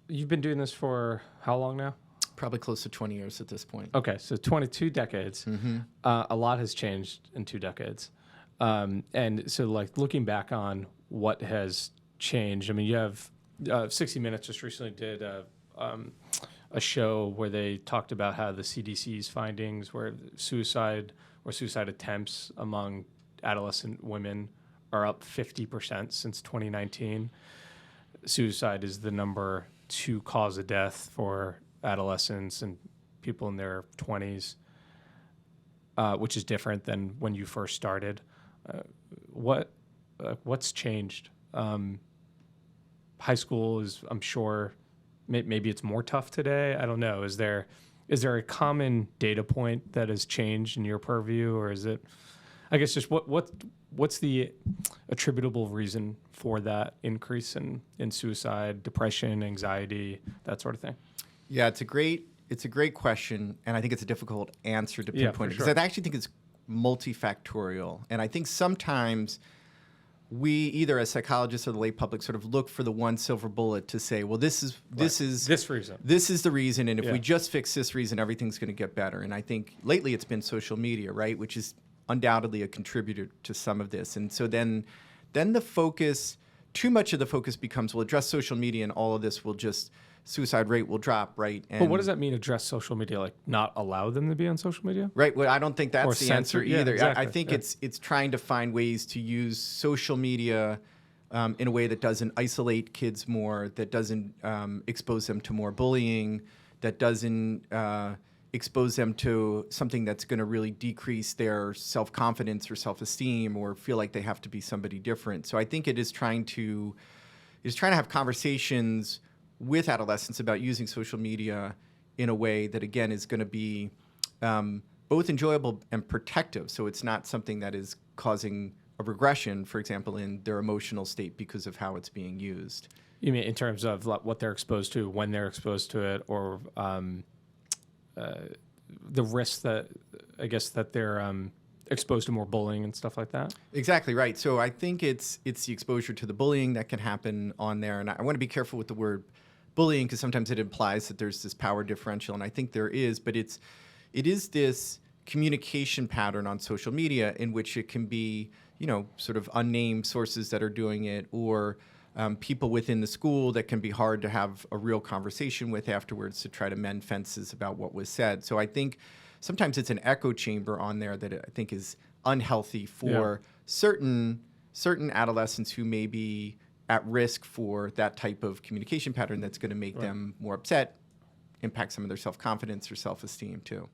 you've been doing this for how long now? Probably close to 20 years at this point. Okay, so 22 decades. Mm-hmm. A lot has changed in 2 decades. And so, like, looking back on what has changed, I mean, you have 60 Minutes just recently did a show where they talked about how the CDC's findings where suicide or suicide attempts among adolescent women are up 50% since 2019. Suicide is the number 2 cause of death for adolescents and people in their 20s, which is different than when you first started. What's changed? High school is, I'm sure, maybe it's more tough today. I don't know. Is there a common data point that has changed in your purview, or is it? I guess just what's the attributable reason for that increase in suicide, depression, anxiety, that sort of thing? Yeah, it's a great question, and I think it's a difficult answer to pinpoint because I actually think it's multifactorial, and I think sometimes we either as psychologists or the lay public sort of look for the one silver bullet to say, well, this is this reason. This is the reason, and if we just fix this reason, everything's going to get better. And I think lately it's been social media, right, which is undoubtedly a contributor to some of this. And so then the focus, too much of the focus becomes, well, address social media and all of this will just, suicide rate will drop, right? And but what does that mean, address social media? Like not allow them to be on social media? Right. Well, I don't think that's the answer either. Exactly. I think it's trying to find ways to use social media in a way that doesn't isolate kids more, that doesn't expose them to more bullying, that doesn't expose them to something that's going to really decrease their self-confidence or self-esteem or feel like they have to be somebody different. So I think it is trying to have conversations with adolescents about using social media in a way that, again, is going to be both enjoyable and protective. So it's not something that is causing a regression, for example, in their emotional state because of how it's being used. You mean in terms of what they're exposed to, when they're exposed to it, or the risks that, I guess, that they're exposed to more bullying and stuff like that? Exactly right. So I think it's the exposure to the bullying that can happen on there. And I want to be careful with the word bullying because sometimes it implies that there's this power differential, and I think there is, but it is this communication pattern on social media in which it can be, sort of unnamed sources that are doing it, or people within the school that can be hard to have a real conversation with afterwards to try to mend fences about what was said. So I think sometimes it's an echo chamber on there that I think is unhealthy for certain adolescents who may be at risk for that type of communication pattern that's going to make them more upset, impact some of their self-confidence or self-esteem too.